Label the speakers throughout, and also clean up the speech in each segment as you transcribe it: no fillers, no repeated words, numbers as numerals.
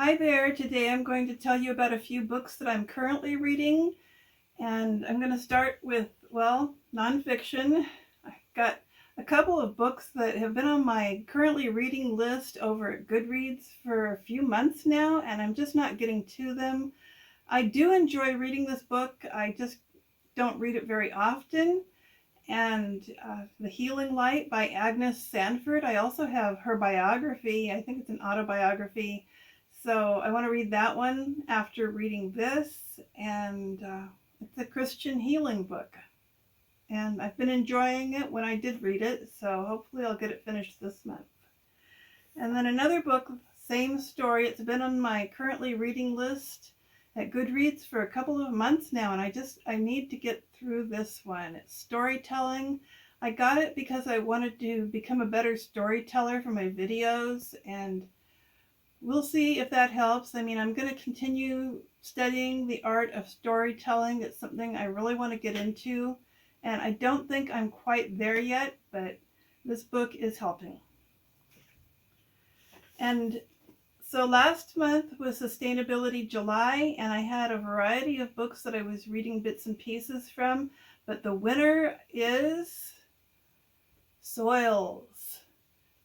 Speaker 1: Hi there. Today I'm going to tell you about a few books that I'm currently reading, and I'm going to start with, nonfiction. I've got a couple of books that have been on my currently reading list over at Goodreads for a few months now, and I'm just not getting to them. I do enjoy reading this book. I just don't read it very often. And The Healing Light by Agnes Sanford. I also have her biography. I think it's an autobiography. So I want to read that one after reading this. And It's a Christian healing book. And I've been enjoying it when I did read it. So hopefully I'll get it finished this month. And then another book, same story. It's been on my currently reading list at Goodreads for a couple of months now, and I need to get through this one. It's storytelling. I got it because I wanted to become a better storyteller for my videos, and we'll see if that helps. I mean, I'm going to continue studying the art of storytelling. It's something I really want to get into, and I don't think I'm quite there yet, but this book is helping. And so last month was Sustainability July, and I had a variety of books that I was reading bits and pieces from, but the winner is Soils.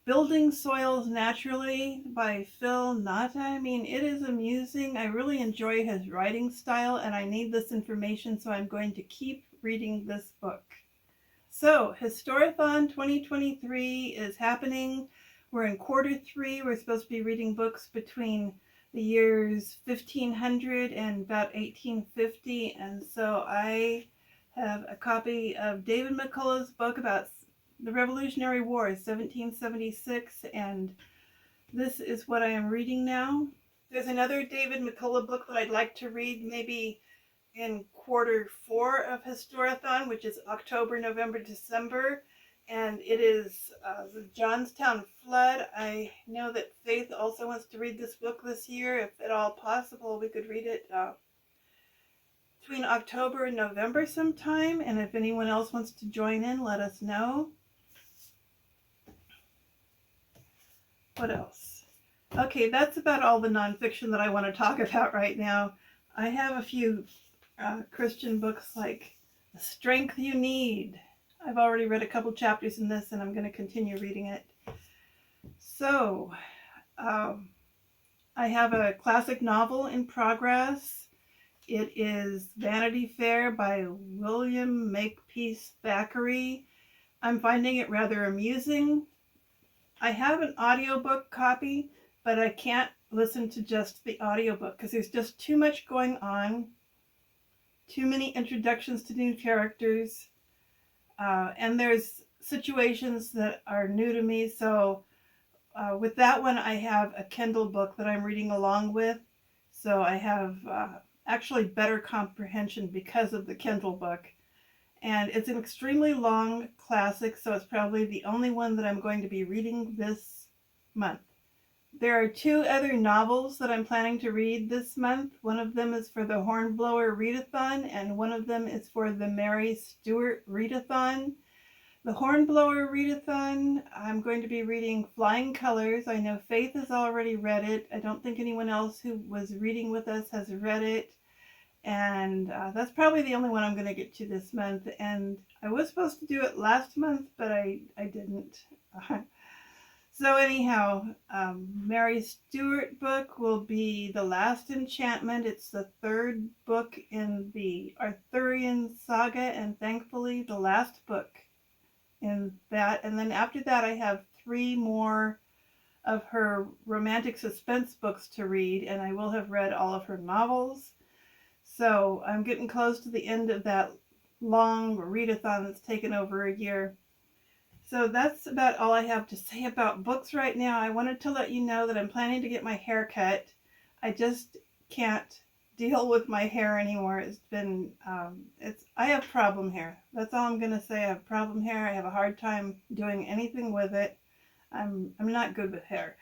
Speaker 1: Building Soils Naturally by Phil Nauta. I mean, it is amusing. I really enjoy his writing style, and I need this information, so I'm going to keep reading this book. So, Historathon 2023 is happening. We're in quarter 3. We're supposed to be reading books between the years 1500 and about 1850. And so I have a copy of David McCullough's book about the Revolutionary War, 1776. And this is what I am reading now. There's another David McCullough book that I'd like to read maybe in quarter 4 of Historathon, which is October, November, December. And it is the Johnstown Flood. I know that Faith also wants to read this book this year. If at all possible, we could read it between October and November sometime. And if anyone else wants to join in, let us know. What else? Okay, that's about all the nonfiction that I want to talk about right now. I have a few Christian books like The Strength You Need. I've already read a couple chapters in this, and I'm going to continue reading it. So, I have a classic novel in progress. It is Vanity Fair by William Makepeace Thackary. I'm finding it rather amusing. I have an audiobook copy, but I can't listen to just the audiobook because there's just too much going on, too many introductions to new characters. And there's situations that are new to me. So with that one, I have a Kindle book that I'm reading along with. So I have actually better comprehension because of the Kindle book. And it's an extremely long classic, so it's probably the only one that I'm going to be reading this month. There are 2 other novels that I'm planning to read this month. One of them is for the Hornblower Readathon, and one of them is for the Mary Stewart Readathon. The Hornblower Readathon, I'm going to be reading Flying Colors. I know Faith has already read it. I don't think anyone else who was reading with us has read it. And that's probably the only one I'm going to get to this month. And I was supposed to do it last month, but I didn't. So anyhow, Mary Stewart book will be The Last Enchantment. It's the 3rd book in the Arthurian saga, and thankfully the last book in that. And then after that, I have 3 more of her romantic suspense books to read, and I will have read all of her novels. So I'm getting close to the end of that long readathon that's taken over a year. So that's about all I have to say about books right now. I wanted to let you know that I'm planning to get my hair cut. I just can't deal with my hair anymore. It's been, I have problem hair. That's all I'm going to say. I have problem hair. I have a hard time doing anything with it. I'm not good with hair.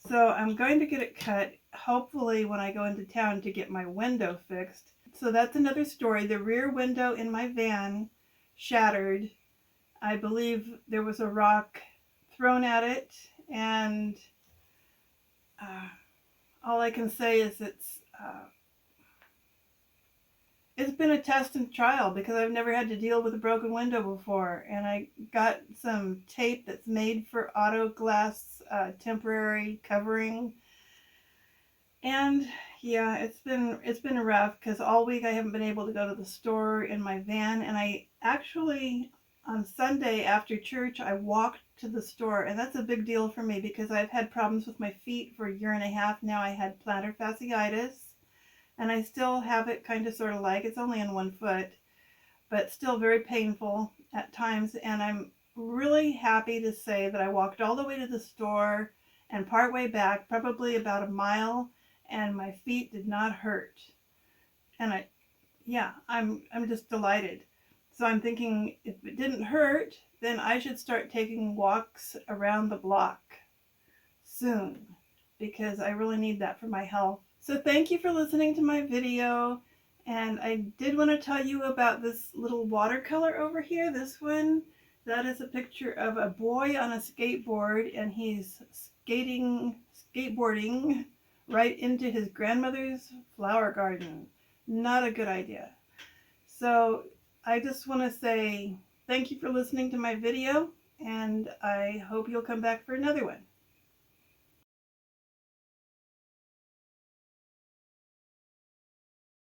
Speaker 1: So I'm going to get it cut, hopefully when I go into town to get my window fixed. So that's another story. The rear window in my van shattered. I believe there was a rock thrown at it, and all I can say is it's been a test and trial because I've never had to deal with a broken window before, and I got some tape that's made for auto glass temporary covering, and yeah, it's been rough because all week I haven't been able to go to the store in my van, and I actually on Sunday after church I walked to the store, and that's a big deal for me because I've had problems with my feet for a year and a half now. I had plantar fasciitis, and I still have it kind of sort of like, it's only in one foot, but still very painful at times. And I'm really happy to say that I walked all the way to the store and part way back, probably about a mile, and my feet did not hurt. And I'm just delighted. So I'm thinking if it didn't hurt, then I should start taking walks around the block soon because I really need that for my health. So thank you for listening to my video, and I did want to tell you about this little watercolor over here. This one, that is a picture of a boy on a skateboard, and he's skateboarding right into his grandmother's flower garden. Not a good idea. So I just want to say thank you for listening to my video, and I hope you'll come back for another one.